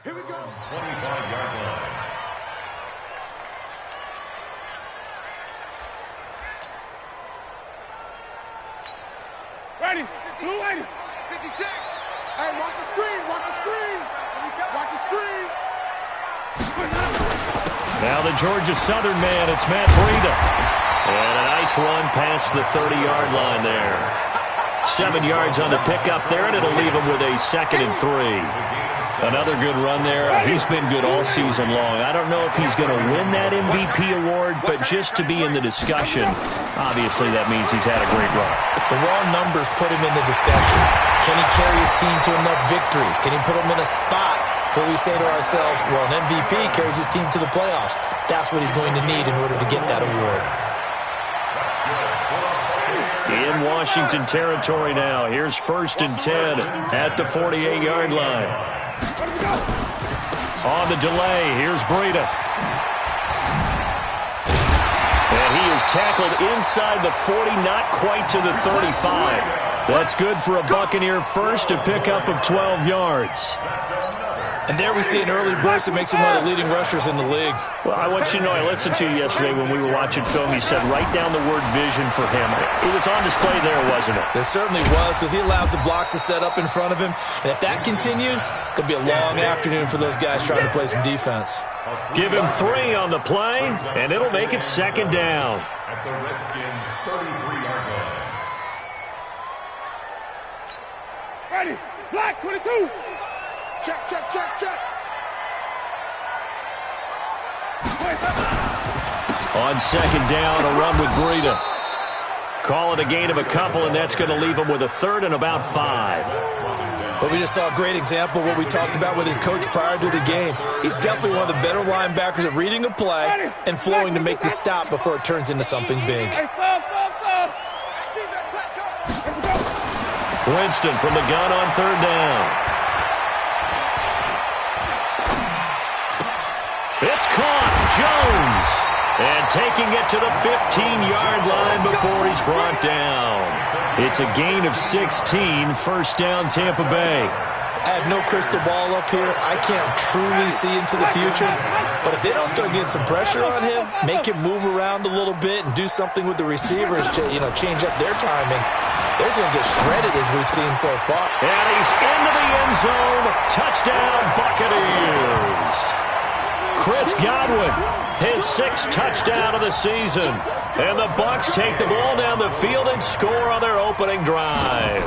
Here we go. 25-yard line. Ready. Blue 80. 56. Hey, watch the screen. Watch the screen. Watch the screen. Now the Georgia Southern man, it's Matt Breida. And a nice run past the 30-yard line there. 7 yards on the pickup there, and it'll leave him with a 2nd and 3. Another good run there. He's been good all season long. I don't know if he's going to win that MVP award, but just to be in the discussion, obviously that means he's had a great run. The raw numbers put him in the discussion. Can he carry his team to enough victories? Can he put him in a spot where we say to ourselves, well, an MVP carries his team to the playoffs? That's what he's going to need in order to get that award. In Washington territory now. Here's 1st and 10 at the 48-yard line. On the delay, here's Breida. And he is tackled inside the 40, not quite to the 35. That's good for a Buccaneer first, a pickup of 12 yards. And there we see an early burst that makes him one of the leading rushers in the league. Well, I want you to know, I listened to you yesterday when we were watching film. You said write down the word vision for him. It was on display there, wasn't it? It certainly was, because he allows the blocks to set up in front of him. And if that continues, it'll be a long afternoon for those guys trying to play some defense. Give him 3 on the play, and it'll make it 2nd down. At the Redskins' 33-yard line. Ready. Black 22. Check, check, check, check. On 2nd down, a run with Breida. Call it a gain of a couple, and that's going to leave him with a 3rd and about 5. But we just saw a great example of what we talked about with his coach prior to the game. He's definitely one of the better linebackers at reading a play and flowing to make the stop before it turns into something big. Winston from the gun on 3rd down. It's caught. Jones. And taking it to the 15-yard line before he's brought down. It's a gain of 16. 1st down, Tampa Bay. I have no crystal ball up here. I can't truly see into the future. But if they don't start getting some pressure on him, make him move around a little bit and do something with the receivers to, change up their timing, they're going to get shredded as we've seen so far. And he's into the end zone. Touchdown, Buccaneers. Chris Godwin, his 6th touchdown of the season. And the Bucs take the ball down the field and score on their opening drive.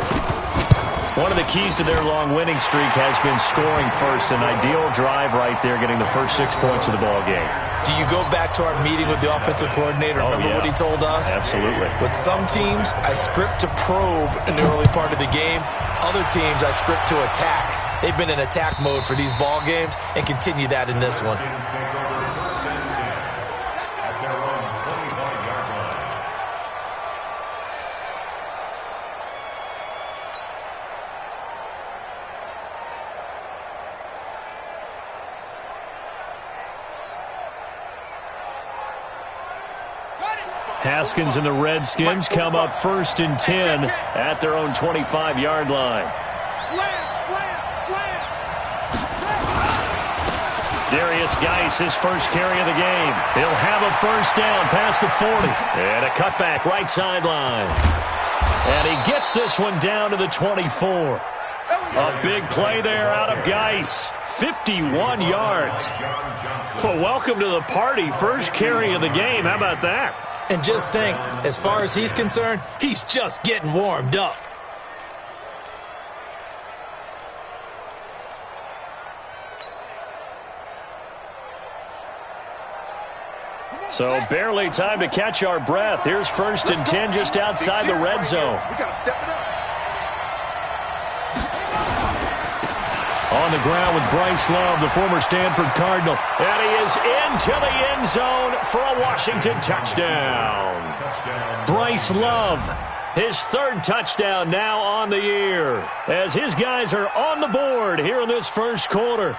One of the keys to their long winning streak has been scoring first. An ideal drive right there, getting the first 6 points of the ball game. Do you go back to our meeting with the offensive coordinator? Remember what he told us? Absolutely. With some teams, I script to probe in the early part of the game. Other teams, I script to attack. They've been in attack mode for these ball games and continue that in this one. Haskins and the Redskins come up 1st and 10 at their own 25-yard line. Darius Geis, his first carry of the game. He'll have a 1st down past the 40. And a cutback right sideline. And he gets this one down to the 24. A big play there out of Geis. 51 yards. Well, welcome to the party. First carry of the game. How about that? And just think, as far as he's concerned, he's just getting warmed up. So barely time to catch our breath. Here's 1st and 10 just outside the red zone. We got to step it up. On the ground with Bryce Love, the former Stanford Cardinal. And he is into the end zone for a Washington touchdown. Bryce Love, his 3rd touchdown now on the year, as his guys are on the board here in this first quarter.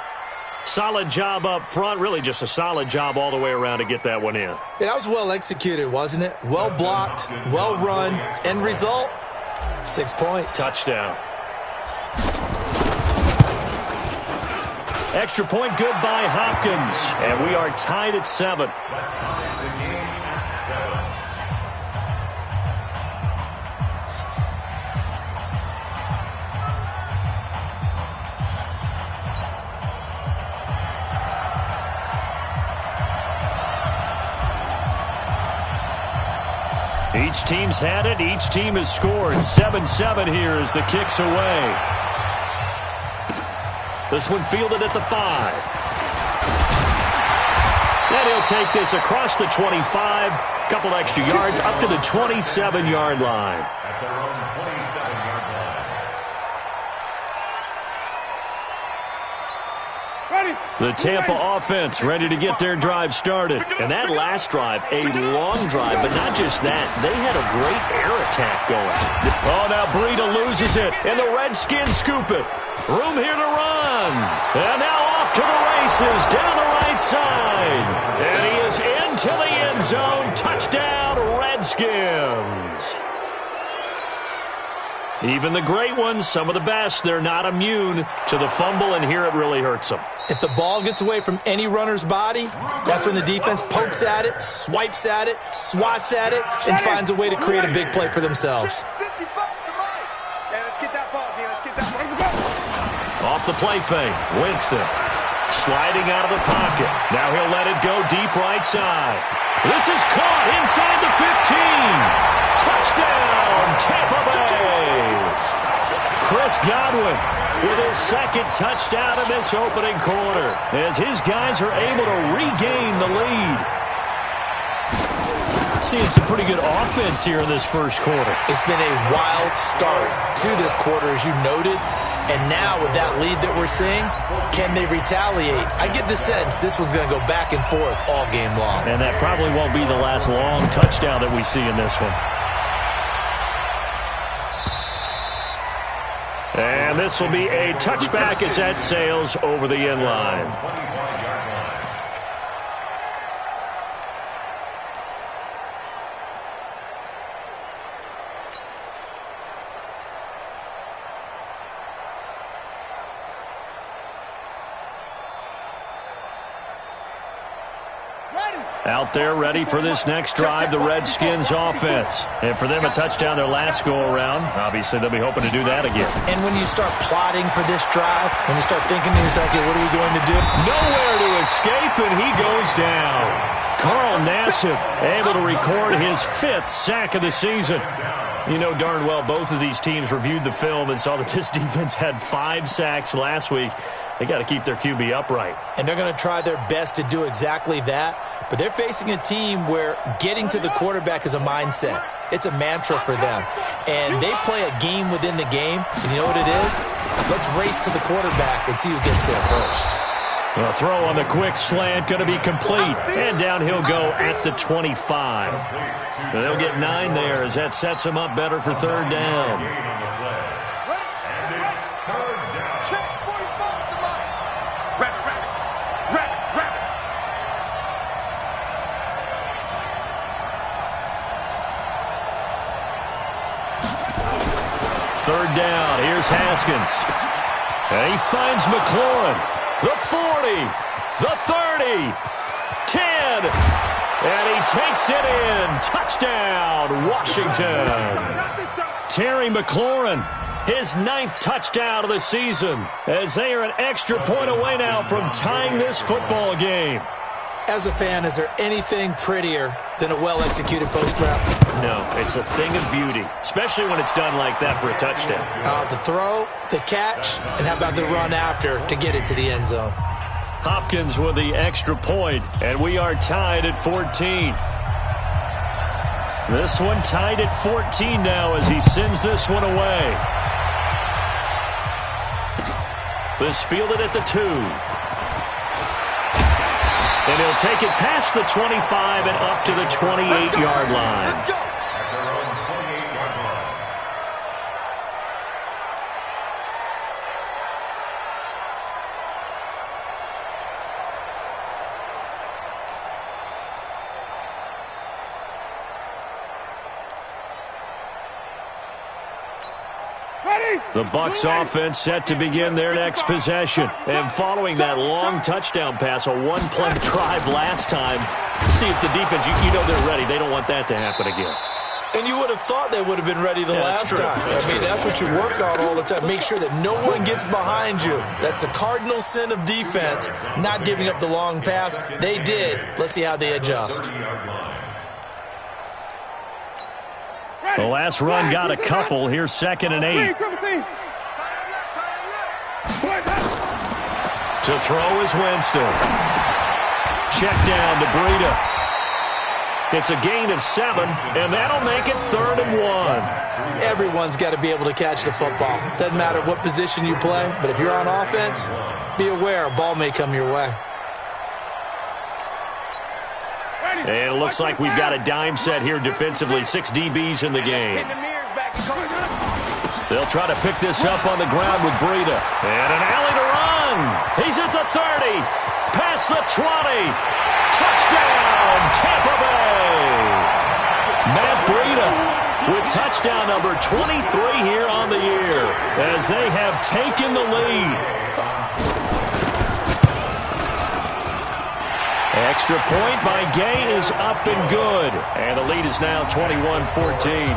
Solid job up front, really just a solid job all the way around to get that one in. Yeah, that was well executed, wasn't it? Well blocked, well run. End result, 6 points. Touchdown. Extra point good by Hopkins. And we are tied at 7. Each team's had it. Each team has scored. 7-7 here as the kick's away. This one fielded at the 5. And he'll take this across the 25. Couple extra yards up to the 27-yard line. At their own 27-yard line. The Tampa offense ready to get their drive started. And that last drive, a long drive, but not just that. They had a great air attack going. Oh, now Breida loses it, and the Redskins scoop it. Room here to run. And now off to the races down the right side. And he is into the end zone. Touchdown, Redskins. Even the great ones, some of the best, they're not immune to the fumble, and here it really hurts them. If the ball gets away from any runner's body, that's when the defense pokes at it, swipes at it, swats at it, and finds a way to create a big play for themselves. Off the play fake, Winston. Sliding out of the pocket. Now he'll let it go deep right side. This is caught inside the 15. Touchdown, Tampa Bay. Chris Godwin with his second touchdown in this opening quarter as his guys are able to regain the lead. Seeing some pretty good offense here in this first quarter. It's been a wild start to this quarter, as you noted. And now with that lead that we're seeing, can they retaliate? I get the sense this one's going to go back and forth all game long. And that probably won't be the last long touchdown that we see in this one. And this will be a touchback as that sails over the end line. Out there ready for this next drive, the Redskins offense. And for them, a touchdown their last go-around. Obviously, they'll be hoping to do that again. And when you start plotting for this drive, when you start thinking to yourself, okay, what are we going to do? Nowhere to escape, and he goes down. Carl Nassib able to record his 5th sack of the season. You know darn well both of these teams reviewed the film and saw that this defense had 5 sacks last week. They got to keep their QB upright. And they're going to try their best to do exactly that. But they're facing a team where getting to the quarterback is a mindset. It's a mantra for them. And they play a game within the game. And you know what it is? Let's race to the quarterback and see who gets there first. The throw on the quick slant going to be complete. And down he'll go at the 25. They'll get 9 there as that sets him up better for 3rd down. Third down, here's Haskins. And he finds McLaurin. The 40, the 30, 10, and he takes it in. Touchdown, Washington. Terry McLaurin, his 9th touchdown of the season, as they are an extra point away now from tying this football game. As a fan, is there anything prettier than a well-executed post route? No, it's a thing of beauty, especially when it's done like that for a touchdown. The throw, the catch, and how about the run after to get it to the end zone? Hopkins with the extra point, and we are tied at 14. This one tied at 14 now as he sends this one away. This fielded at the 2. And he'll take it past the 25 and up to the 28-yard line. At their own 28-yard line. Ready? The Bucs offense set to begin their next possession. And following that long touchdown pass, a one-play drive last time, see if the defense, you know they're ready. They don't want that to happen again. And you would have thought they would have been ready the last time. I mean, that's what you work on all the time. Make sure that no one gets behind you. That's the cardinal sin of defense, not giving up the long pass. They did. Let's see how they adjust. The last run got a couple. Here's 2nd and 8. To throw is Winston. Check down to Breida. It's a gain of 7, and that'll make it 3rd and 1. Everyone's got to be able to catch the football. Doesn't matter what position you play, but if you're on offense, be aware a ball may come your way. And it looks like we've got a dime set here defensively. 6 DBs in the game. They'll try to pick this up on the ground with Breida. And an alley to run. He's at the 30. Past the 20. Touchdown, Tampa Bay. Matt Breida with touchdown number 23 here on the year as they have taken the lead. Extra point by Gay is up and good. And the lead is now 21-14.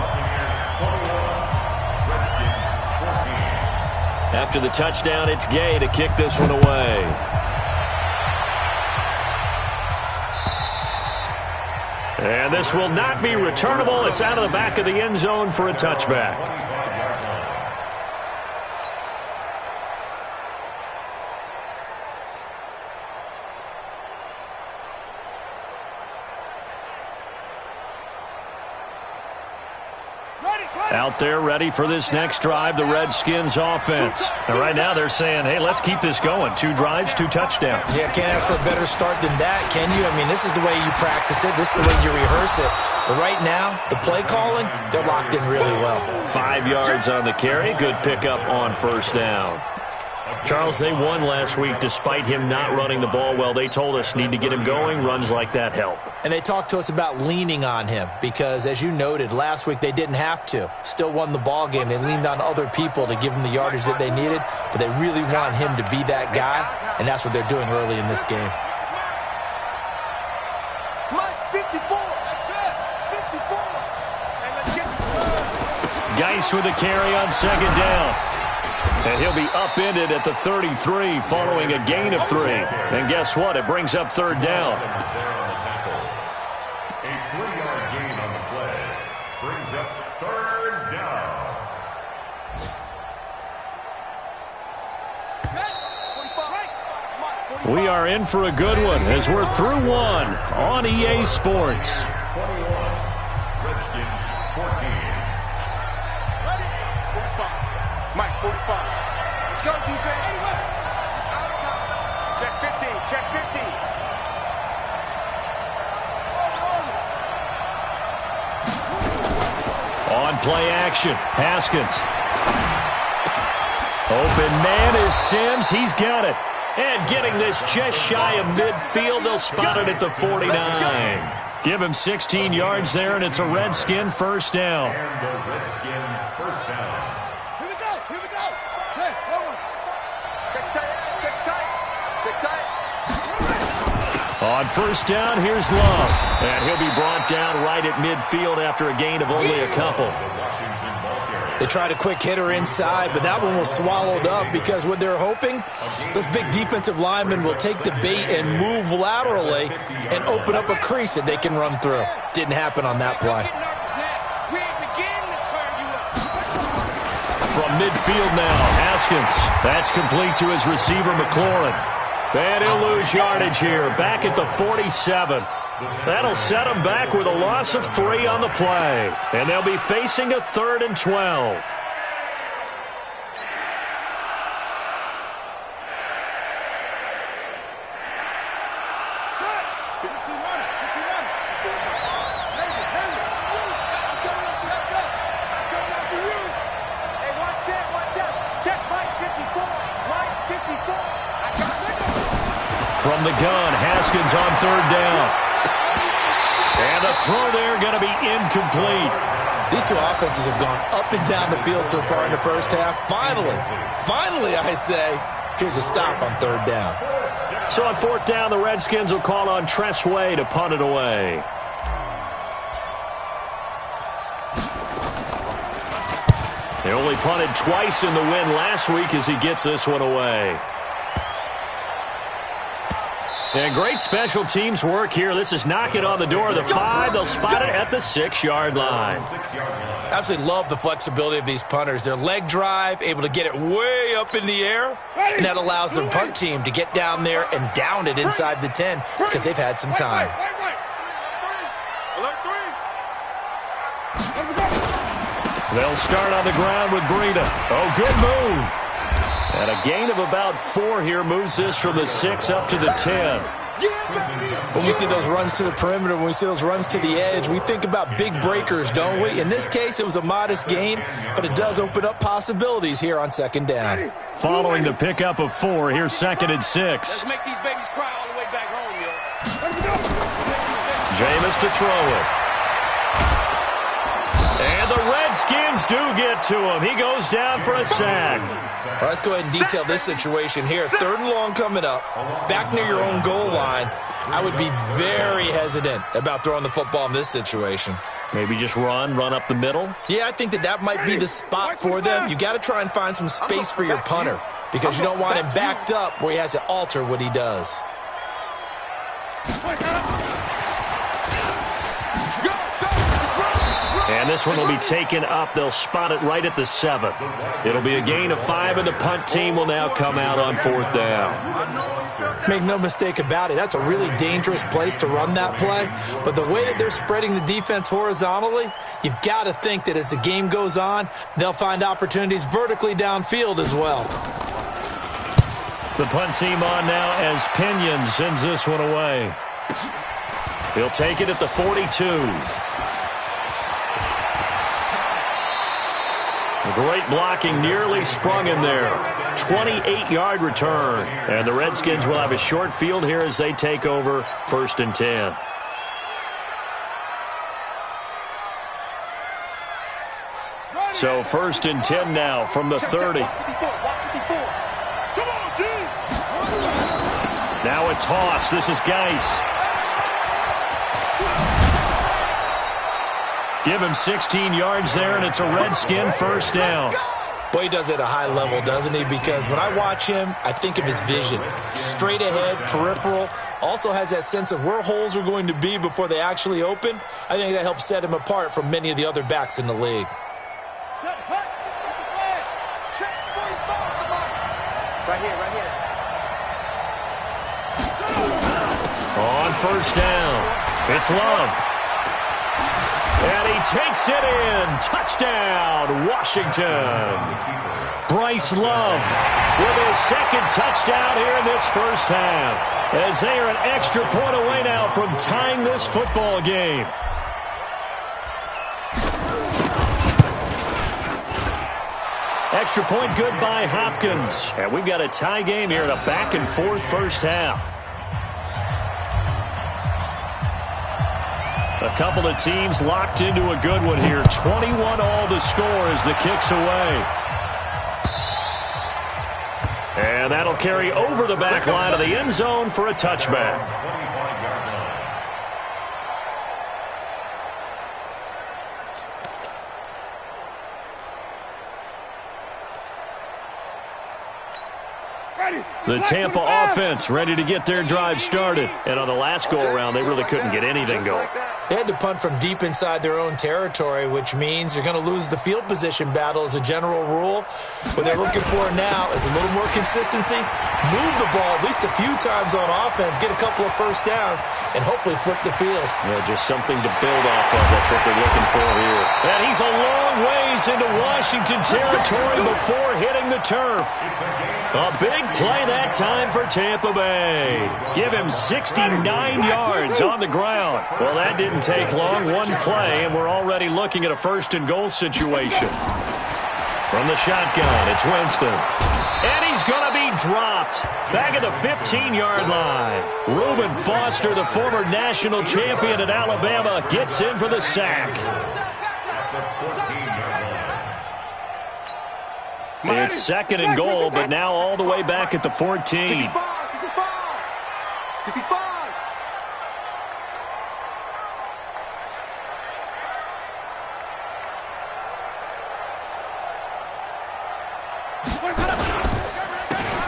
After the touchdown, it's Gay to kick this one away. And this will not be returnable. It's out of the back of the end zone for a touchback. Out there ready for this next drive, the Redskins offense. And right now they're saying, hey, let's keep this going. 2 drives, 2 touchdowns. Yeah, can't ask for a better start than that, can you? I mean, this is the way you practice it. This is the way you rehearse it. But right now, the play calling, they're locked in really well. 5 yards on the carry. Good pickup on 1st down. Charles, they won last week despite him not running the ball well. They told us need to get him going. Runs like that help. And they talked to us about leaning on him because, as you noted, last week they didn't have to. Still won the ball game. They leaned on other people to give them the yardage that they needed, but they really want him to be that guy, and that's what they're doing early in this game. Mike, 54. That's it. 54. And let's get Geis with a carry on 2nd down. And he'll be upended at the 33 following a gain of 3. And guess what? It brings up 3rd down. A 3-yard gain on the play brings up 3rd down. We are in for a good one as we're through one on EA Sports. 21, Redskins 14. Mike, 45. Let's go, defense. Anyway. It's out of time. Check 15. Check 15. On play action, Haskins. Open man is Sims. He's got it. And getting this just shy of midfield, they'll spot it at the 49. Give him 16 yards there, and it's a Redskin 1st down. And the Redskin 1st down. Here we go. Here we go. Hey, hold on. Check tight. Check tight. Check tight. On 1st down, here's Love. And he'll be brought down right at midfield after a gain of only a couple. They tried a quick hitter inside, but that one was swallowed up because what they're hoping, this big defensive lineman will take the bait and move laterally and open up a crease that they can run through. Didn't happen on that play. From midfield now, Haskins. That's complete to his receiver, McLaurin. And he'll lose yardage here, back at the 47. That'll set them back with a loss of 3 on the play. And they'll be facing a 3rd and 12. From the gun, Haskins on 3rd down. And the throw there going to be incomplete. These two offenses have gone up and down the field so far in the first half. Finally, I say, here's a stop on third down. So on fourth down, the Redskins will call on Tress Way to punt it away. They only punted twice in the win last week as he gets this one away. And great special teams work here. This is knocking on the door of the 5. They'll spot it at the 6-yard line. Absolutely love the flexibility of these punters. Their leg drive, able to get it way up in the air, and that allows the punt team to get down there and down it inside the 10 because they've had some time. They'll start on the ground with Breida. Oh, good move. And a gain of about 4 here moves this from the 6 up to the 10. When we see those runs to the perimeter, when we see those runs to the edge, we think about big breakers, don't we? In this case, it was a modest gain, but it does open up possibilities here on second down. Following the pickup of 4, here's 2nd and 6. Let's make these babies cry all the way back home, yo. Jameis to throw it. And the Redskins do get to him. He goes down for a sack. Well, let's go ahead and detail this situation here. 3rd and long coming up, back near your own goal line. I would be very hesitant about throwing the football in this situation. Maybe just run up the middle? Yeah, I think that might be the spot for them. You got to try and find some space for your punter because you don't want him backed up where he has to alter what he does. And this one will be taken up. They'll spot it right at the 7. It'll be a gain of 5, and the punt team will now come out on 4th down. Make no mistake about it. That's a really dangerous place to run that play. But the way that they're spreading the defense horizontally, you've got to think that as the game goes on, they'll find opportunities vertically downfield as well. The punt team on now as Pinion sends this one away. He'll take it at the 42. Great blocking, nearly sprung him there. 28-yard return. And the Redskins will have a short field here as they take over 1st and 10. So 1st and 10 now from the 30. Now a toss. This is Geis. Give him 16 yards there, and it's a Redskin first down. Boy, he does it at a high level, doesn't he? Because when I watch him, I think of his vision. Straight ahead, peripheral. Also has that sense of where holes are going to be before they actually open. I think that helps set him apart from many of the other backs in the league. Right here. On first down, it's Love. And he takes it in. Touchdown, Washington. Bryce Love with his 2nd touchdown here in this first half. As they are an extra point away now from tying this football game. Extra point good by Hopkins. And we've got a tie game here in a back-and-forth first half. A couple of teams locked into a good one here. 21 all the score as the kick's away. And that'll carry over the back line of the end zone for a touchback. The Tampa offense ready to get their drive started. And on the last go-around, they really couldn't get anything going. They had to punt from deep inside their own territory, which means you're going to lose the field position battle as a general rule. What they're looking for now is a little more consistency, move the ball at least a few times on offense, get a couple of first downs, and hopefully flip the field. Yeah, just something to build off of. That's what they're looking for here. And he's a long ways into Washington territory before hitting the turf. A big play that time for Tampa Bay. Give him 69 yards on the ground. Well, that didn't take long. One play, and we're already looking at a 1st and goal situation. From the shotgun, it's Winston. And he's going to be dropped. Back at the 15-yard line. Reuben Foster, the former national champion at Alabama, gets in for the sack. the 14-yard line. It's second and goal, but now all the way back at the 14. 65.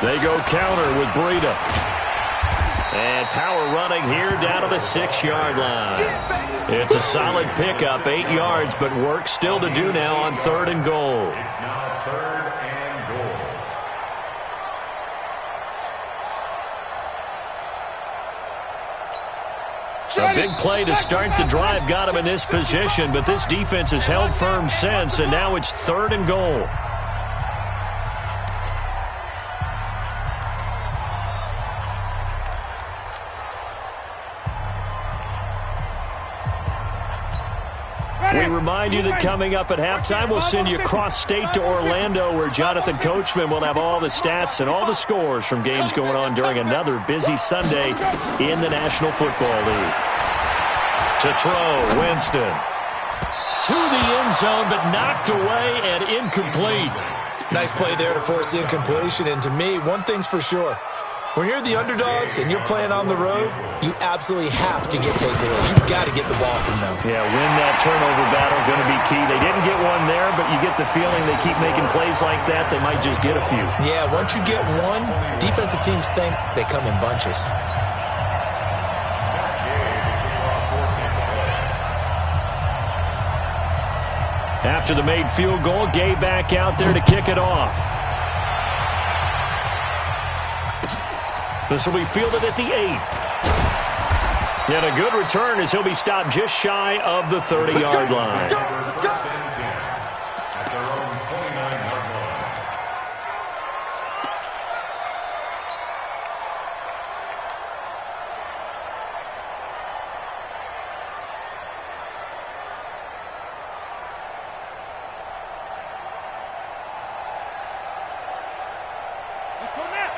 They go counter with Breida. And power running here down to the 6-yard line. It's a solid pickup, 8 yards, but work still to do now on third and goal. It's now third and goal. A big play to start the drive got him in this position, but this defense has held firm since, and now it's third and goal. We remind you that coming up at halftime, we'll send you cross-state to Orlando, where Jonathan Coachman will have all the stats and all the scores from games going on during another busy Sunday in the National Football League. To throw, Winston. To the end zone, but knocked away and incomplete. Nice play there to force the incompletion, and to me, one thing's for sure. When you're the underdogs and you're playing on the road, you absolutely have to get takeaways. You've got to get the ball from them. Yeah, win that turnover battle, going to be key. They didn't get one there, but you get the feeling they keep making plays like that, they might just get a few. Yeah, once you get one, defensive teams think they come in bunches. After the made field goal, Gay back out there to kick it off. This will be fielded at the 8. And a good return as he'll be stopped just shy of the 30-yard line. At their own 29-yard line.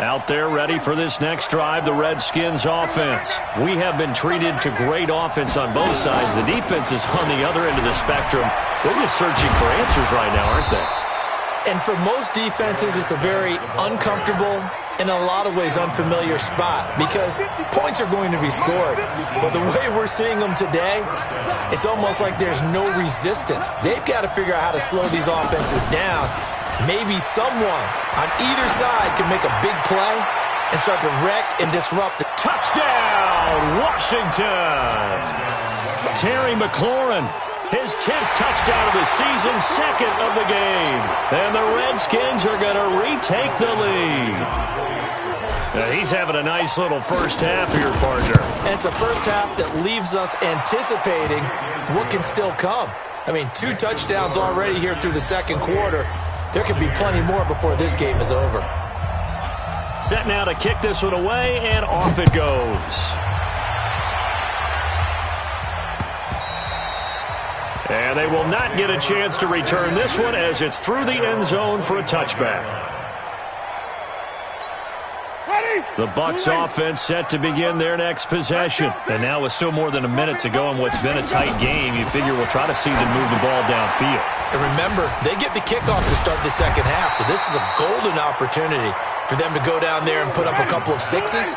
Out there ready for this next drive, the Redskins offense. We have been treated to great offense on both sides. The defense is on the other end of the spectrum. They're just searching for answers right now, aren't they? And for most defenses, it's a very uncomfortable, in a lot of ways, unfamiliar spot because points are going to be scored. But the way we're seeing them today, it's almost like there's no resistance. They've got to figure out how to slow these offenses down. Maybe someone on either side can make a big play and start to wreck and disrupt the touchdown, Washington. Terry McLaurin, his 10th touchdown of the season, second of the game. And the Redskins are going to retake the lead. Now he's having a nice little first half here, partner. And it's a first half that leaves us anticipating what can still come. I mean, 2 touchdowns already here through the second quarter. There could be plenty more before this game is over. Set now to kick this one away, and off it goes. And they will not get a chance to return this one as it's through the end zone for a touchback. The Bucs offense set to begin their next possession. And now with still more than a minute to go in what's been a tight game, you figure we'll try to see them move the ball downfield. And remember, they get the kickoff to start the second half, so this is a golden opportunity for them to go down there and put up a couple of 6s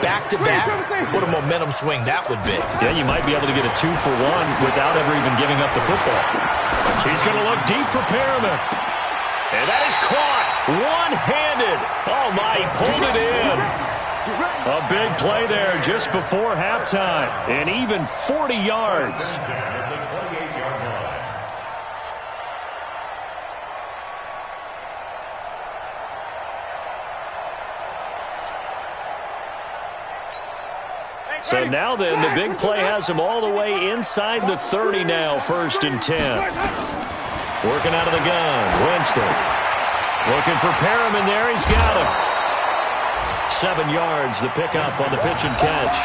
back-to-back. What a momentum swing that would be. Yeah, you might be able to get a 2-for-1 without ever even giving up the football. He's going to look deep for Perriman. And that is caught one-handed. Oh, my, he pulled it in. A big play there just before halftime. And even 40 yards. So now then, the big play has him all the way inside the 30 now, 1st and 10. Working out of the gun, Winston. Looking for Perriman there, he's got him. 7 yards, the pickup on the pitch and catch.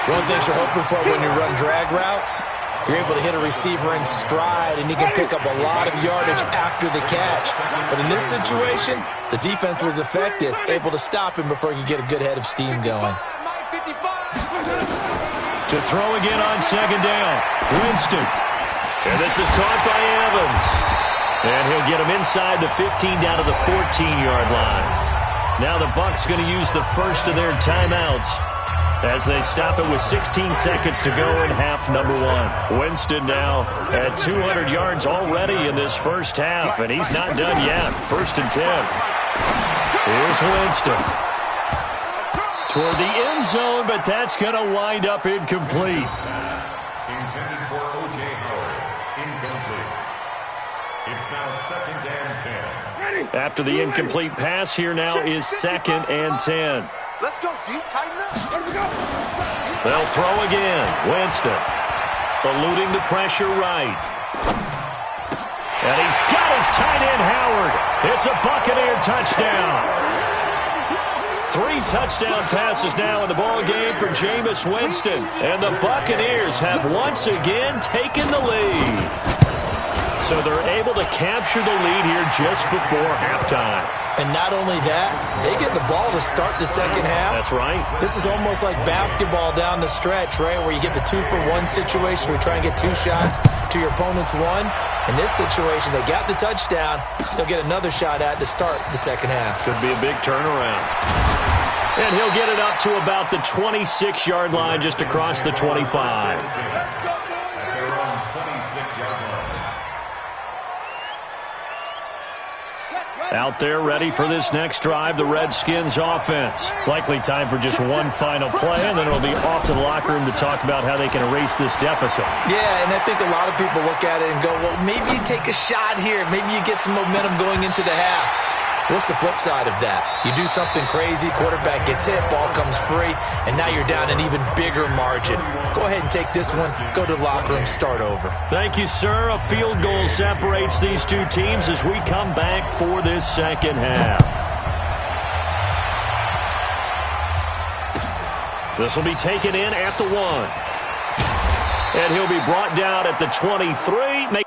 One thing you're hoping for when you run drag routes, you're able to hit a receiver in stride, and he can pick up a lot of yardage after the catch. But in this situation, the defense was effective, able to stop him before he could get a good head of steam going. To throw again on second down, Winston. And this is caught by Evans. And he'll get him inside the 15 down to the 14-yard line. Now the Bucs going to use the first of their timeouts as they stop it with 16 seconds to go in half number one. Winston now at 200 yards already in this first half, and he's not done yet. 1st and 10. Here's Winston. Toward the end zone, but that's going to wind up incomplete. Intended for O.J. Howard. Incomplete. It's now 2nd and 10. After the incomplete pass, here now is 2nd and 10. Let's go, D. Tighten up. Let me go. They'll throw again. Winston eluding the pressure right. And he's got his tight end, Howard. It's a Buccaneer touchdown. 3 touchdown passes now in the ball game for Jameis Winston. And the Buccaneers have once again taken the lead. So they're able to capture the lead here just before halftime. And not only that, they get the ball to start the second half. That's right. This is almost like basketball down the stretch, right, where you get the 2-for-1 situation where you try and get 2 shots to your opponent's 1. In this situation, they got the touchdown. They'll get another shot at to start the second half. Could be a big turnaround. And he'll get it up to about the 26-yard line, just across the 25. At their own 26-yard line. Out there ready for this next drive, the Redskins offense. Likely time for just one final play, and then it'll be off to the locker room to talk about how they can erase this deficit. Yeah, and I think a lot of people look at it and go, well, maybe you take a shot here. Maybe you get some momentum going into the half. What's the flip side of that? You do something crazy, quarterback gets hit, ball comes free, and now you're down an even bigger margin. Go ahead and take this one, go to the locker room, start over. Thank you, sir. A field goal separates these two teams as we come back for this second half. This will be taken in at the 1. And he'll be brought down at the 23.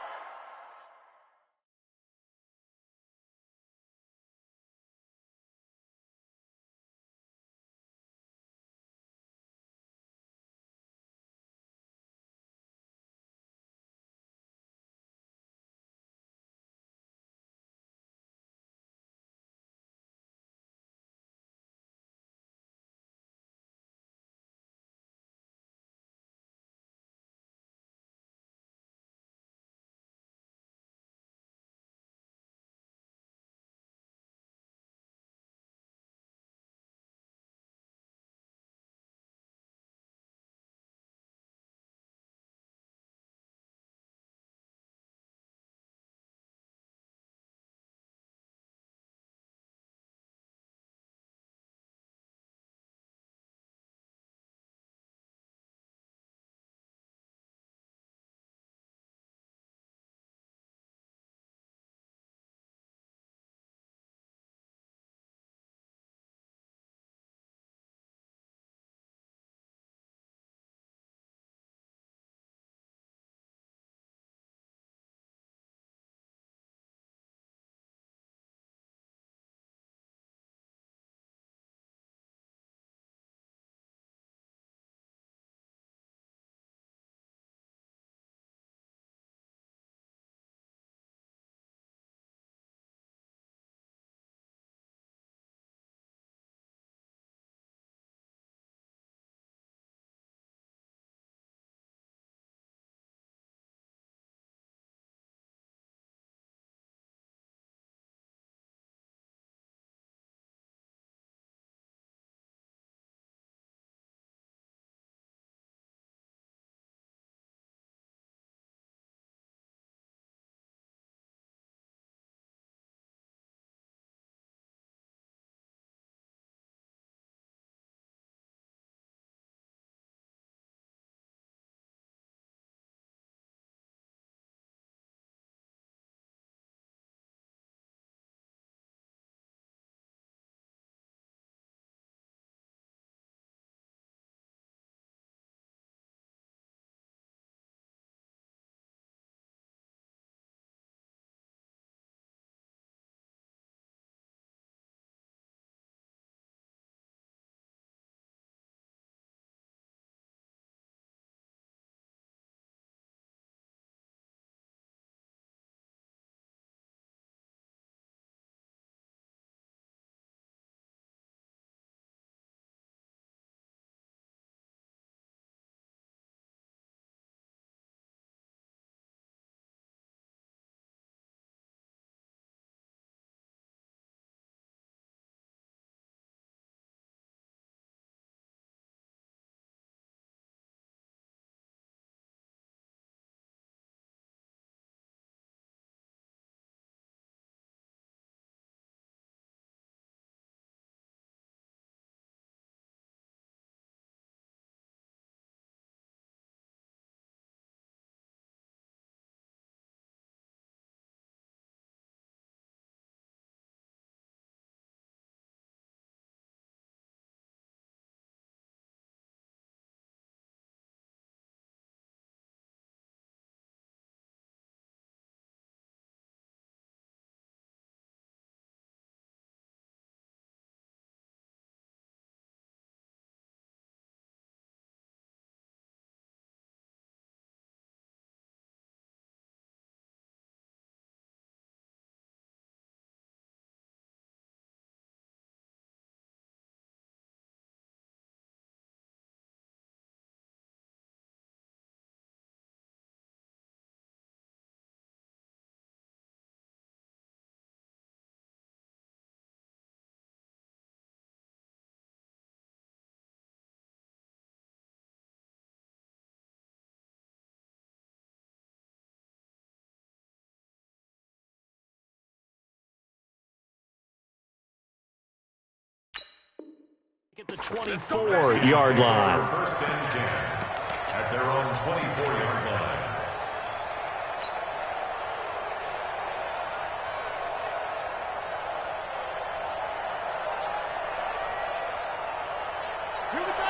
At the 24-yard line. First and 10 at their own 24-yard line.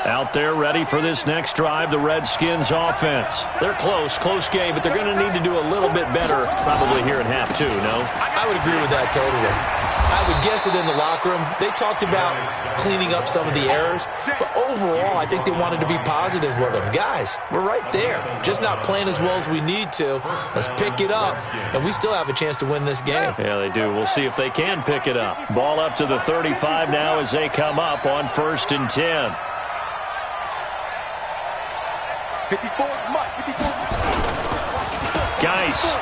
Out there ready for this next drive, the Redskins offense. They're close game, but they're going to need to do a little bit better probably here in half two, no? I would agree with that totally. I would guess it in the locker room. They talked about cleaning up some of the errors, but overall, I think they wanted to be positive with them. Guys, we're right there, just not playing as well as we need to. Let's pick it up, and we still have a chance to win this game. Yeah, they do. We'll see if they can pick it up. Ball up to the 35 now as they come up on 1st and 10. 54, Mike, 54. Geis.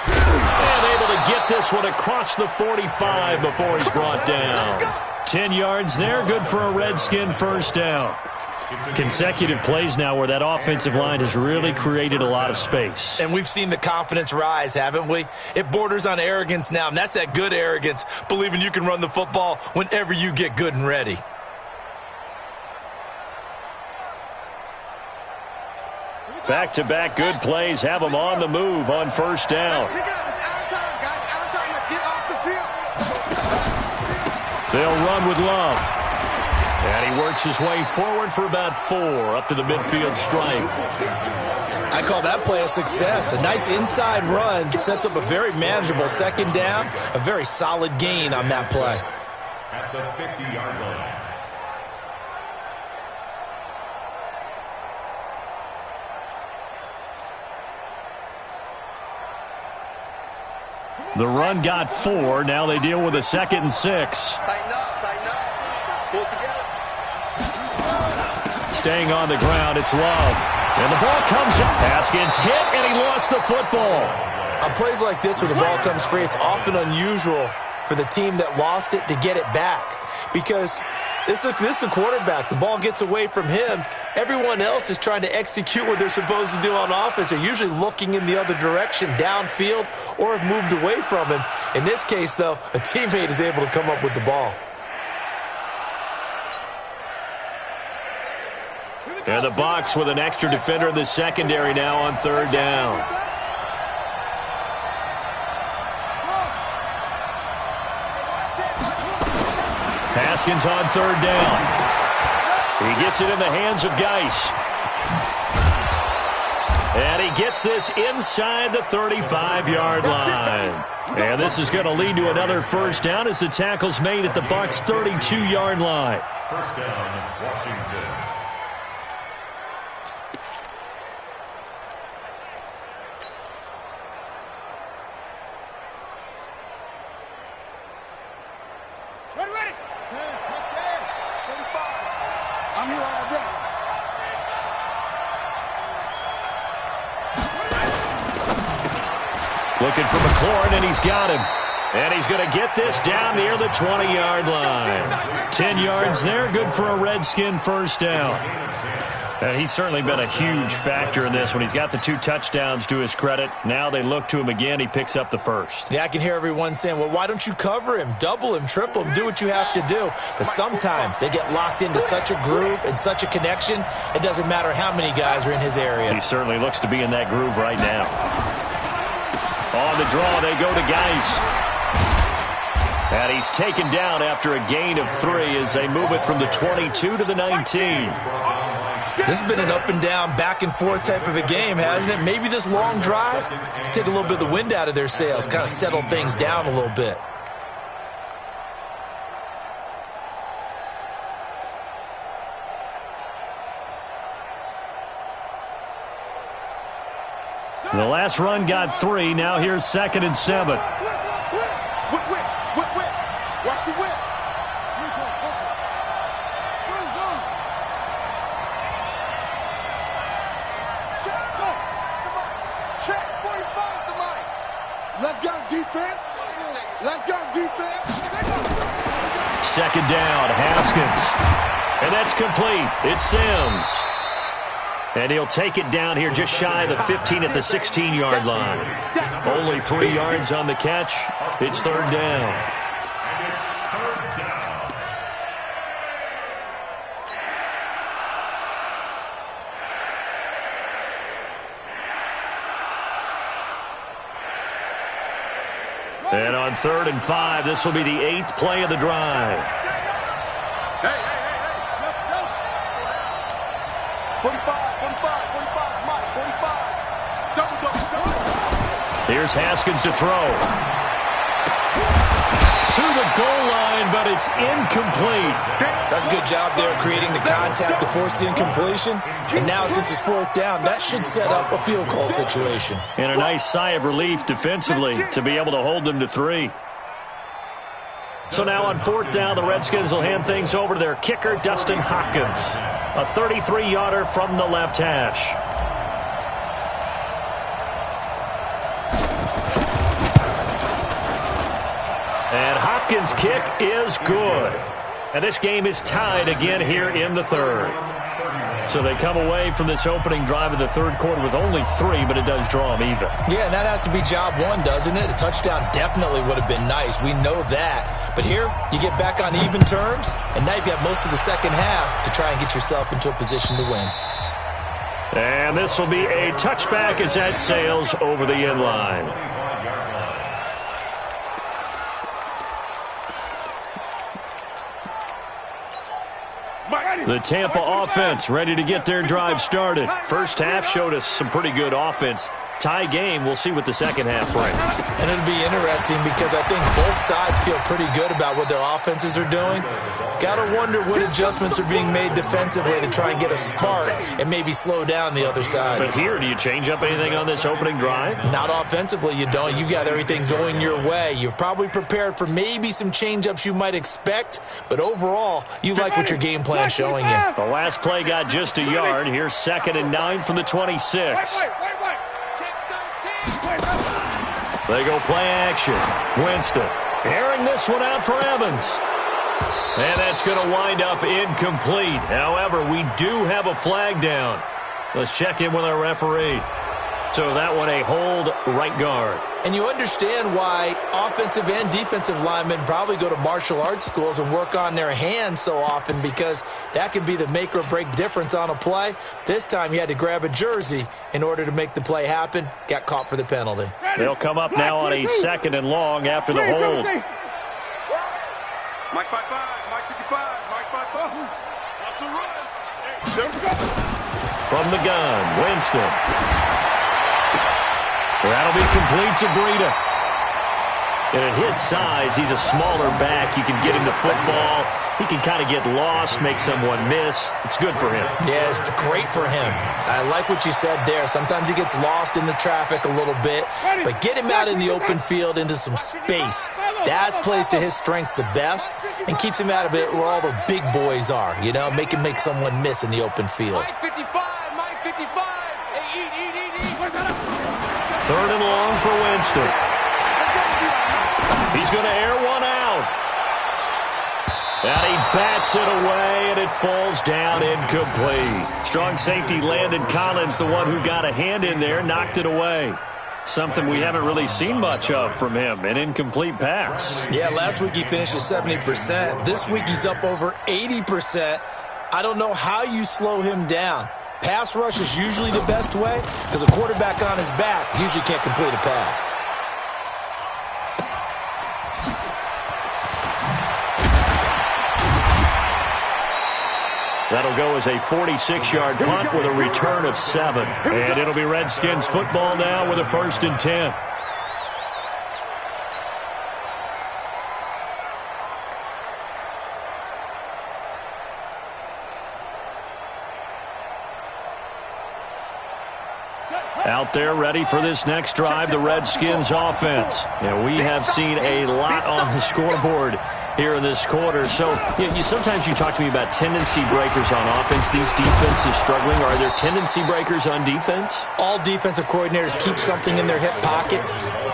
And able to get this one across the 45 before he's brought down. 10 yards there, good for a Redskin first down. Consecutive plays now where that offensive line has really created a lot of space. And we've seen the confidence rise, haven't we? It borders on arrogance now, and that's that good arrogance, believing you can run the football whenever you get good and ready. Back-to-back good plays have them on the move on first down. They'll run with Love. And he works his way forward for about 4 up to the midfield stripe. I call that play a success. A nice inside run sets up a very manageable second down, a very solid gain on that play. At the 50-yard line. The run got 4. Now they deal with a 2nd and 6. Tighten up, pull together. Staying on the ground, it's Love. And the ball comes up. Haskins hit, and he lost the football. On plays like this where the ball comes free, it's often unusual for the team that lost it to get it back. Because this is the quarterback. The ball gets away from him. Everyone else is trying to execute what they're supposed to do on offense. They're usually looking in the other direction, downfield, or have moved away from him. In this case, though, a teammate is able to come up with the ball. And the box with an extra defender in the secondary now on 3rd down. Haskins on 3rd down. He gets it in the hands of Geis. And he gets this inside the 35-yard line. And this is going to lead to another first down as the tackle's made at the Bucs' 32-yard line. First down, Washington. Ready. 10, touchdown. 35. I'm here all day. Looking for McLaurin, and he's got him. And he's going to get this down near the 20-yard line. 10 yards there, good for a Redskin first down. He's certainly been a huge factor in this when he's got the 2 touchdowns to his credit. Now they look to him again. He picks up the first. Yeah, I can hear everyone saying, well, why don't you cover him, double him, triple him, do what you have to do. But sometimes they get locked into such a groove and such a connection, it doesn't matter how many guys are in his area. He certainly looks to be in that groove right now. On the draw, they go to Geis. And he's taken down after a gain of 3 as they move it from the 22 to the 19. This has been an up and down, back and forth type of a game, hasn't it? Maybe this long drive take a little bit of the wind out of their sails, kind of settle things down a little bit. The last run got 3. Now here's 2nd and 7. Watch the whip. Check 45 to Mike. Let's go defense. Let's go defense. 2nd down, Haskins. And that's complete. It's Sims. And he'll take it down here just shy of the 15 at the 16-yard line. Only 3 yards on the catch. It's 3rd down. third down. And on 3rd and 5, this will be the 8th play of the drive. Hey. 45, 45, 45, Mike, 45. Double. Here's Haskins to throw. To the goal line, but it's incomplete. That's a good job there creating the contact to force the incompletion. And now since it's 4th down, that should set up a field goal situation. And a nice sigh of relief defensively to be able to hold them to 3. So now on 4th down, the Redskins will hand things over to their kicker, Dustin Hopkins. A 33-yarder from the left hash. And Hopkins' kick is good. And this game is tied again here in the 3rd. So they come away from this opening drive of the 3rd quarter with only 3, but it does draw them even. Yeah, and that has to be job 1, doesn't it? A touchdown definitely would have been nice. We know that. But here, you get back on even terms, and now you've got most of the second half to try and get yourself into a position to win. And this will be a touchback as that sails over the end line. The Tampa offense ready to get their drive started. First half showed us some pretty good offense. Tie game, we'll see what the second half brings. And it'll be interesting because I think both sides feel pretty good about what their offenses are doing. Got to wonder what adjustments are being made defensively to try and get a spark and maybe slow down the other side. But here, do you change up anything on this opening drive? Not offensively, you don't. You got everything going your way. You've probably prepared for maybe some change-ups you might expect, but overall, you like what your game plan's showing you. The last play got just a yard. Here's 2nd and 9 from the 26. They go play action. Winston airing this one out for Evans. And that's going to wind up incomplete. However, we do have a flag down. Let's check in with our referee. So that one a hold right guard. And you understand why offensive and defensive linemen probably go to martial arts schools and work on their hands so often, because that can be the make or break difference on a play. This time he had to grab a jersey in order to make the play happen. Got caught for the penalty. They'll come up now on a 2nd and long after the hold. Mike 5-5, Mike 55, Mike 5-5. That's a run. There we go. From the gun, Winston. That'll be complete to Breida. And at his size, he's a smaller back. You can get him the football. He can kind of get lost, make someone miss. It's good for him. Yeah, it's great for him. I like what you said there. Sometimes he gets lost in the traffic a little bit, but get him out in the open field into some space. That plays to his strengths the best and keeps him out of it where all the big boys are, you know, make him make someone miss in the open field. Mike 55, Mike 55. Hey, eat. 3rd and long for Winston. He's going to air one out. And he bats it away, and it falls down incomplete. Strong safety Landon Collins, the one who got a hand in there, knocked it away. Something we haven't really seen much of from him, an incomplete pass. Yeah, last week he finished at 70%. This week he's up over 80%. I don't know how you slow him down. Pass rush is usually the best way because a quarterback on his back usually can't complete a pass. That'll go as a 46-yard punt with a return of 7. And it'll be Redskins football now with a 1st and 10. Out there ready for this next drive, the Redskins offense. And we have seen a lot on the scoreboard here in this quarter. So sometimes you talk to me about tendency breakers on offense. These defenses struggling. Are there tendency breakers on defense? All defensive coordinators keep something in their hip pocket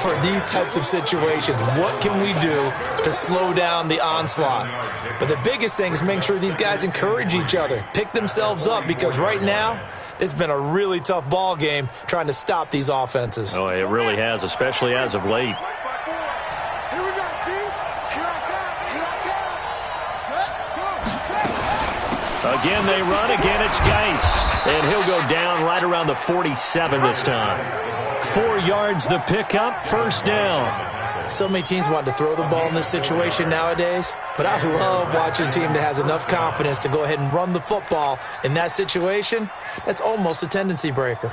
for these types of situations. What can we do to slow down the onslaught? But the biggest thing is make sure these guys encourage each other, pick themselves up, because right now it's been a really tough ball game trying to stop these offenses. Oh, it really has, especially as of late. Here we go, D. Here I come. Again, they run. Again, it's Geis. And he'll go down right around the 47 this time. 4 yards the pickup, first down. So many teams want to throw the ball in this situation nowadays, but I love watching a team that has enough confidence to go ahead and run the football. In that situation, that's almost a tendency breaker.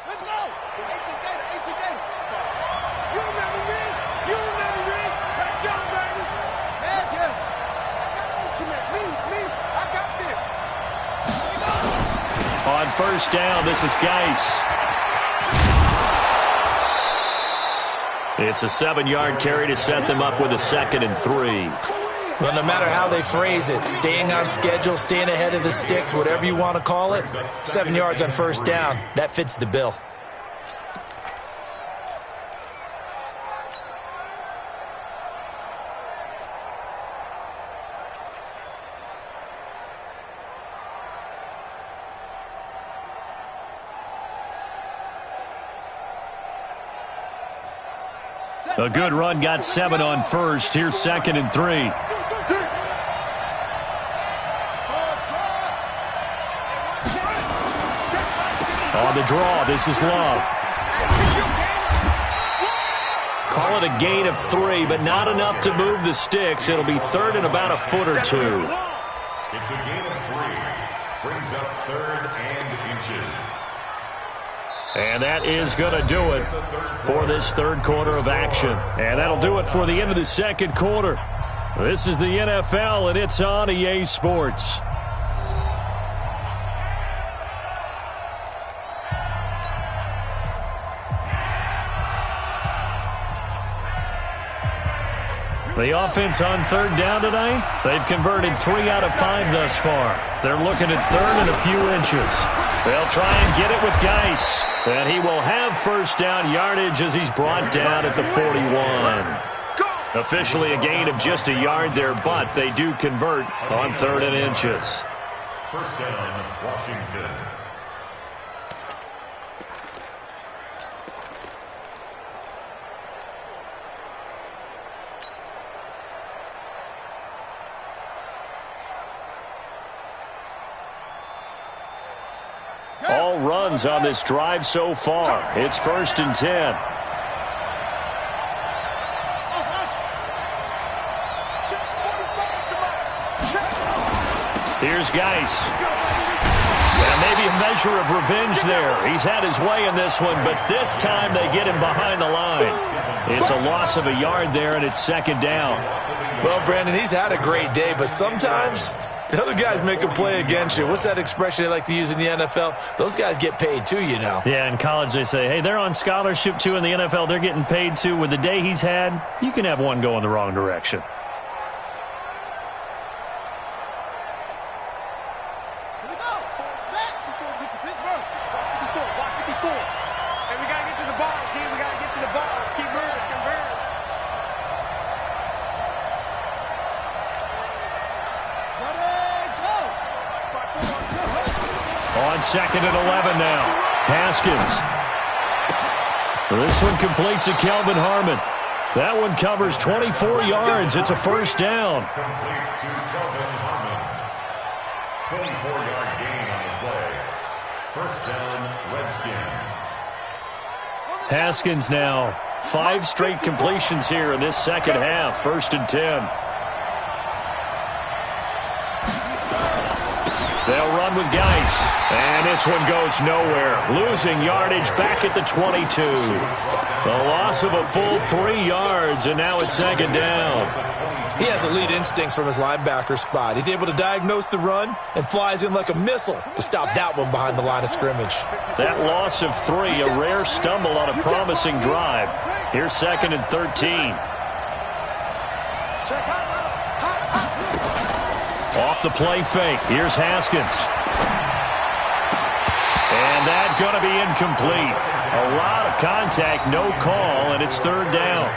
Let's go. AT-Gator. You remember me? Let's go, baby. Magic. I got this. On first down, this is Geis. It's a 7-yard carry to set them up with a 2nd and 3. Well, no matter how they phrase it, staying on schedule, staying ahead of the sticks, whatever you want to call it, 7 yards on first down, that fits the bill. A good run got 7 on first. Here's 2nd and 3. On the draw, this is Love. Call it a gain of 3, but not enough to move the sticks. It'll be 3rd and about a foot or 2. It's a gain of 3. Brings up 3rd and inches. And that is going to do it for this third quarter of action. And that'll do it for the end of the second quarter. This is the NFL, and it's on EA Sports. The offense on third down tonight, they've converted 3 out of 5 thus far. They're looking at 3rd and a few inches. They'll try and get it with Geis. And he will have first down yardage as he's brought down at the 41. Officially a gain of just a yard there, but they do convert on 3rd and inches. First down, Washington. All runs on this drive so far. It's 1st and 10. Here's Geis. And maybe a measure of revenge there. He's had his way in this one, but this time they get him behind the line. It's a loss of a yard there, and it's 2nd down. Well, Brandon, he's had a great day, but sometimes the other guys make a play against you. What's that expression they like to use in the NFL? Those guys get paid too, you know. Yeah, in college they say, hey, they're on scholarship too. In the NFL, they're getting paid too. With the day he's had, you can have one go in the wrong direction. On 2nd and 11 now. Haskins. This one completes to Kelvin Harmon. That one covers 24 yards. It's a first down. Complete to Kelvin Harmon. 24-yard gain on the play. First down, Redskins. Haskins now. 5 straight completions here in this second half. 1st and 10. They'll run with Geis. And this one goes nowhere. Losing yardage back at the 22. The loss of a full 3 yards, and now it's 2nd down. He has elite instincts from his linebacker spot. He's able to diagnose the run and flies in like a missile to stop that one behind the line of scrimmage. That loss of 3, a rare stumble on a promising drive. Here's 2nd and 13. Off the play fake. Here's Haskins. And that's going to be incomplete. A lot of contact, no call, and it's 3rd down.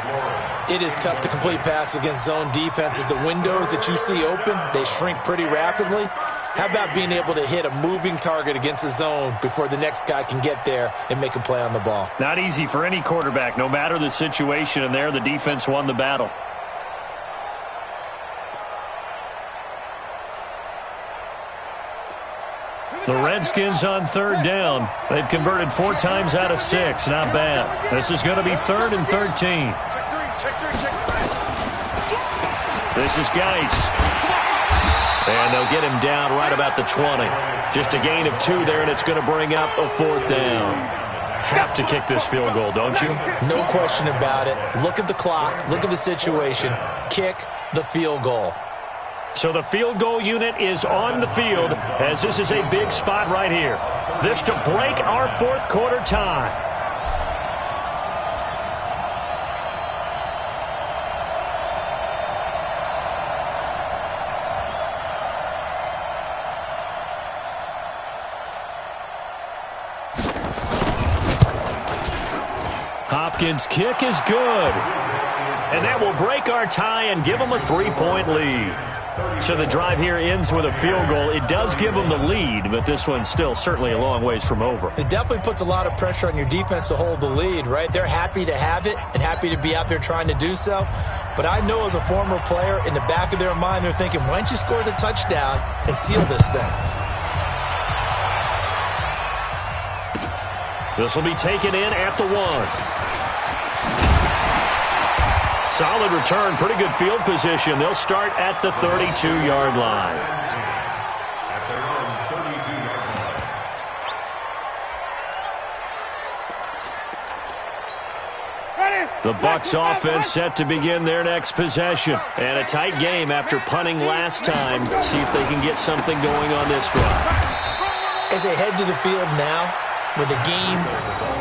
It is tough to complete passes against zone defenses. The windows that you see open, they shrink pretty rapidly. How about being able to hit a moving target against a zone before the next guy can get there and make a play on the ball? Not easy for any quarterback, no matter the situation, and there the defense won the battle. The Redskins on third down. They've converted 4 times out of 6. Not bad. This is going to be 3rd and 13. This is Geis. And they'll get him down right about the 20. Just a gain of 2 there, and it's going to bring up a 4th down. Have to kick this field goal, don't you? No question about it. Look at the clock. Look at the situation. Kick the field goal. So the field goal unit is on the field as this is a big spot right here. This to break our 4th quarter tie. Hopkins' kick is good. And that will break our tie and give them a 3-point lead. So the drive here ends with a field goal. It does give them the lead, but this one's still certainly a long ways from over. It definitely puts a lot of pressure on your defense to hold the lead, right? They're happy to have it and happy to be out there trying to do so. But I know as a former player, in the back of their mind, they're thinking, why don't you score the touchdown and seal this thing? This will be taken in at the 1. Solid return, pretty good field position. They'll start at the 32-yard line. The Bucs offense set to begin their next possession. And a tight game after punting last time. See if they can get something going on this drive. As they head to the field now, with the game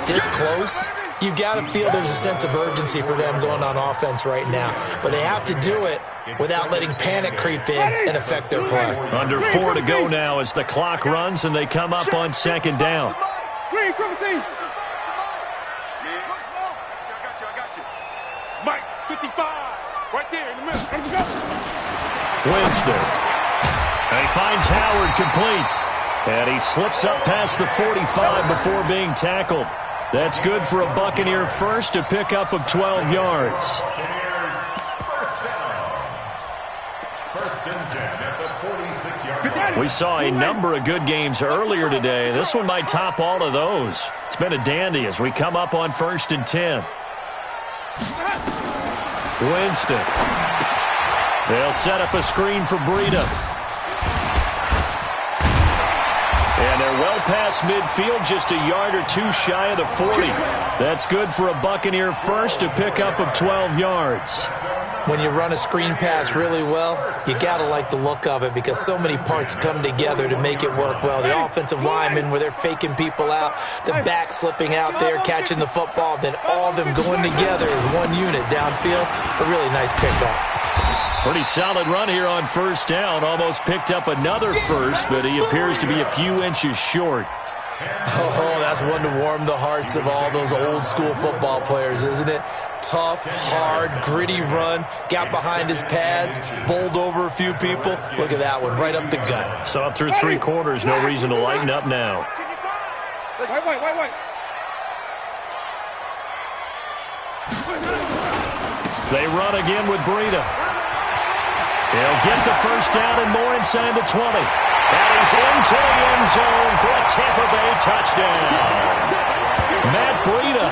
this close, you've got to feel there's a sense of urgency for them going on offense right now. But they have to do it without letting panic creep in and affect their play. Under 4 to go now as the clock runs and they come up on 2nd down. Mike, 55, right there in the middle. Winston. And he finds Howard complete. And he slips up past the 45 before being tackled. That's good for a Buccaneer first, to pick up of 12 yards. First and 10 at the 46-yard line. We saw a number of good games earlier today. This one might top all of those. It's been a dandy as we come up on 1st and 10. Winston. They'll set up a screen for Breida. And they're well past midfield, just a yard or 2 shy of the 40. That's good for a Buccaneer first, to pick up of 12 yards. When you run a screen pass really well, you got to like the look of it because so many parts come together to make it work well. The offensive linemen, where they're faking people out, the back slipping out there, catching the football, then all of them going together as one unit downfield. A really nice pickup. Pretty solid run here on 1st down. Almost picked up another first, but he appears to be a few inches short. Oh, that's one to warm the hearts of all those old-school football players, isn't it? Tough, hard, gritty run. Got behind his pads, bowled over a few people. Look at that one, right up the gut. Saw it through 3 quarters. No reason to lighten up now. Wait. They run again with Breida. He'll get the first down and more inside the 20. And he's into the end zone for a Tampa Bay touchdown. Matt Breida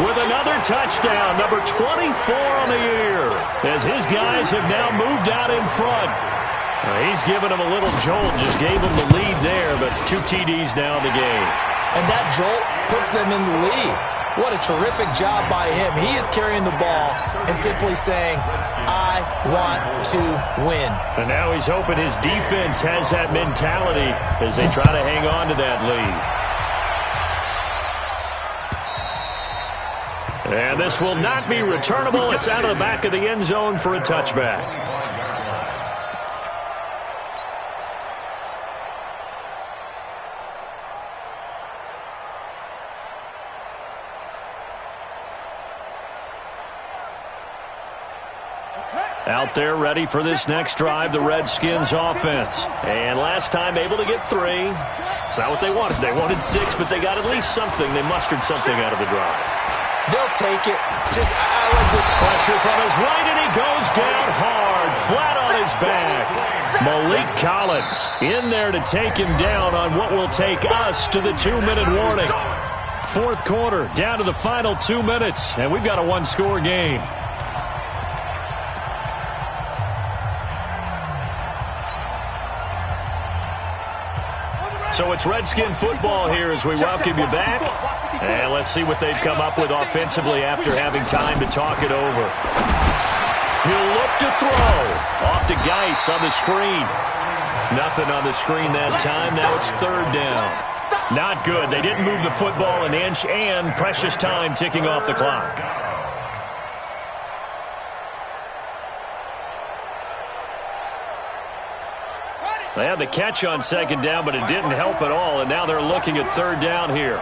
with another touchdown, number 24 on the year, as his guys have now moved out in front. He's given him a little jolt, just gave him the lead there, but 2 TDs now in the game. And that jolt puts them in the lead. What a terrific job by him. He is carrying the ball and simply saying, I want to win. And now he's hoping his defense has that mentality as they try to hang on to that lead. And this will not be returnable. It's out of the back of the end zone for a touchback. Out there ready for this next drive, the Redskins offense. And last time able to get 3. It's not what they wanted. They wanted 6, but they got at least something. They mustered something out of the drive. They'll I'll take it. I like the pressure from his right, and he goes down hard, flat on his back. Malik Collins in there to take him down on what will take us to the 2-minute warning. Fourth quarter, down to the final 2 minutes, and we've got a one-score game. So it's Redskin football here as we welcome you back. And let's see what they've come up with offensively after having time to talk it over. He'll look to throw. Off to Geis on the screen. Nothing on the screen that time. Now it's third down. Not good. They didn't move the football an inch, and precious time ticking off the clock. They had the catch on second down, but it didn't help at all, and now they're looking at third down here.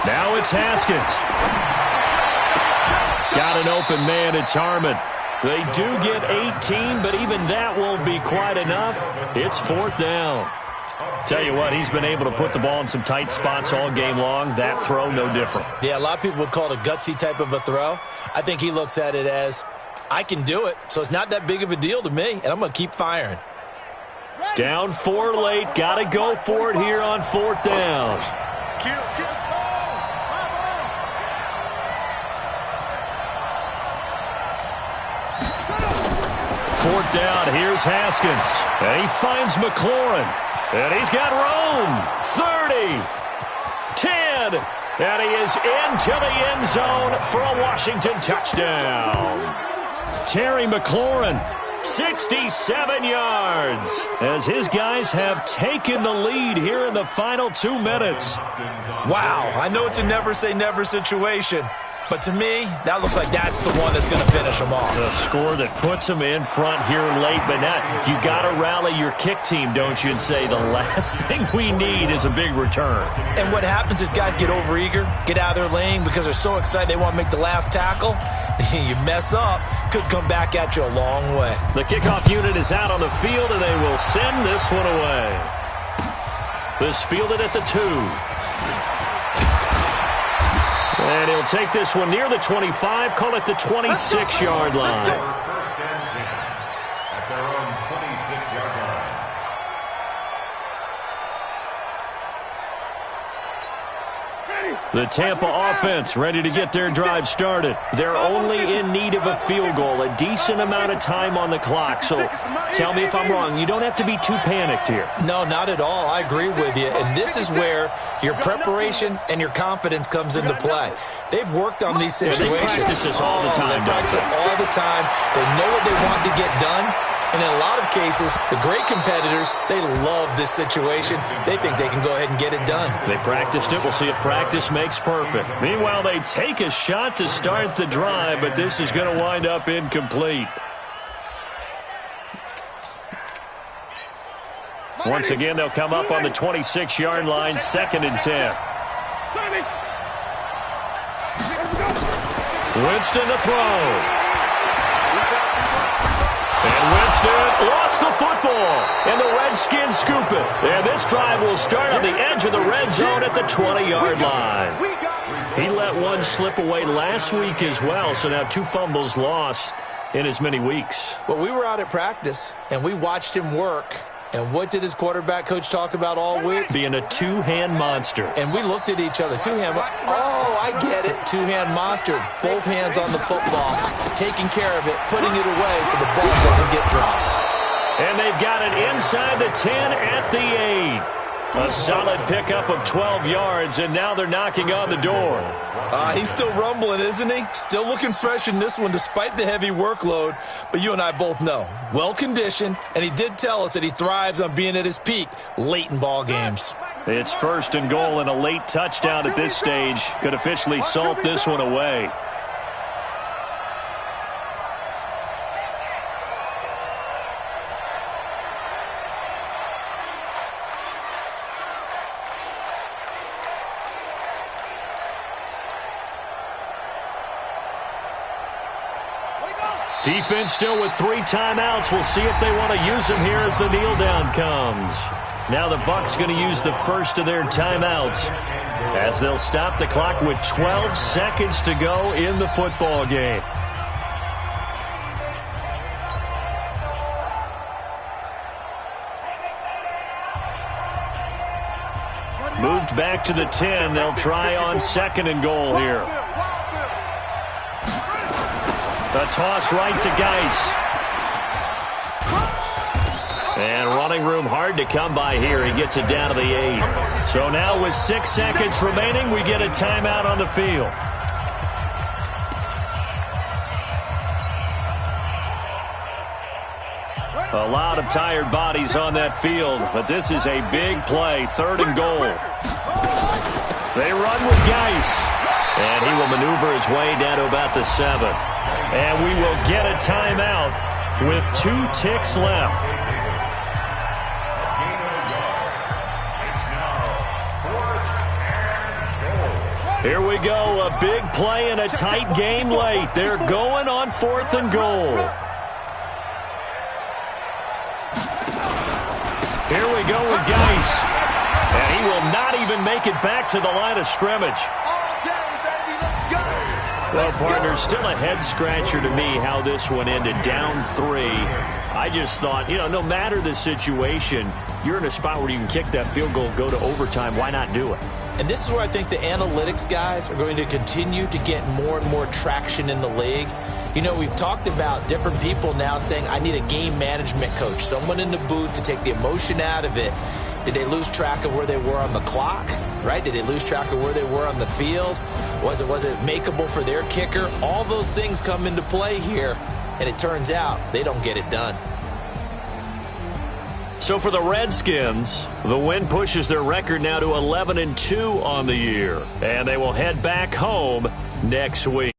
Now it's Haskins. Got an open man. It's Harmon. They do get 18, but even that won't be quite enough. It's fourth down. Tell you what, he's been able to put the ball in some tight spots all game long. That throw, no different. Yeah, a lot of people would call it a gutsy type of a throw. I think he looks at it as, I can do it, so it's not that big of a deal to me, and I'm going to keep firing. Down 4 late. Got to go for it here on fourth down. Fourth down, here's Haskins. And he finds McLaurin. And he's got room. 30, 10, and he is into the end zone for a Washington touchdown. Terry McLaurin, 67 yards, as his guys have taken the lead here in the final 2 minutes. Wow, I know it's a never-say-never situation, but to me, that looks like that's the one that's going to finish them off. The score that puts them in front here late, but now you got to rally your kick team, don't you, and say the last thing we need is a big return. And what happens is guys get overeager, get out of their lane because they're so excited they want to make the last tackle. You mess up, could come back at you a long way. The kickoff unit is out on the field, and they will send this one away. This fielded at the 2. And he'll take this one near the 25, call it the 26-yard line. First and 10 at their own 26-yard line. The Tampa offense ready to get their drive started. They're only in need of a field goal, a decent amount of time on the clock. So tell me if I'm wrong. You don't have to be too panicked here. No, not at all. I agree with you. And this is where your preparation and your confidence comes into play. They've worked on these situations. They practice this all the time. They practice it all the time. They know what they want to get done. And in a lot of cases, the great competitors, they love this situation. They think they can go ahead and get it done. They practiced it. We'll see if practice makes perfect. Meanwhile, they take a shot to start the drive, but this is going to wind up incomplete. Once again, they'll come up on the 26-yard line, 2nd and 10. Winston to throw. And Winston lost the football, and the Redskins scoop it. And this drive will start on the edge of the red zone at the 20-yard line. He let one slip away last week as well, so now 2 fumbles lost in as many weeks. Well, we were out at practice, and we watched him work. And what did his quarterback coach talk about all week? Being a two-hand monster. And we looked at each other. Two-hand. Oh, I get it. Two-hand monster. Both hands on the football. Taking care of it. Putting it away so the ball doesn't get dropped. And they've got it inside the 10 at the 8. A solid pickup of 12 yards, and now they're knocking on the door. He's still rumbling, isn't he? Still looking fresh in this one despite the heavy workload. But you and I both know, well-conditioned, and he did tell us that he thrives on being at his peak late in ball games. It's 1st and goal, and a late touchdown at this stage could officially salt this one away. Defense still with 3 timeouts. We'll see if they want to use them here as the kneel down comes. Now the Bucs going to use the first of their timeouts as they'll stop the clock with 12 seconds to go in the football game. Moved back to the 10. They'll try on 2nd and goal here. A toss right to Geis. And running room hard to come by here. He gets it down to the 8. So now with 6 seconds remaining, we get a timeout on the field. A lot of tired bodies on that field, but this is a big play, 3rd and goal. They run with Geis, and he will maneuver his way down to about the 7. And we will get a timeout with 2 ticks left. Here we go, a big play in a tight game late. They're going on 4th and goal. Here we go with Geis. And he will not even make it back to the line of scrimmage. Well, partner, still a head-scratcher to me how this one ended. Down 3. I just thought, no matter the situation, you're in a spot where you can kick that field goal, go to overtime. Why not do it? And this is where I think the analytics guys are going to continue to get more and more traction in the league. We've talked about different people now saying, I need a game management coach, someone in the booth to take the emotion out of it. Did they lose track of where they were on the clock, right? Did they lose track of where they were on the field? Was it makeable for their kicker? All those things come into play here, and it turns out they don't get it done. So for the Redskins, the win pushes their record now to 11-2 on the year, and they will head back home next week.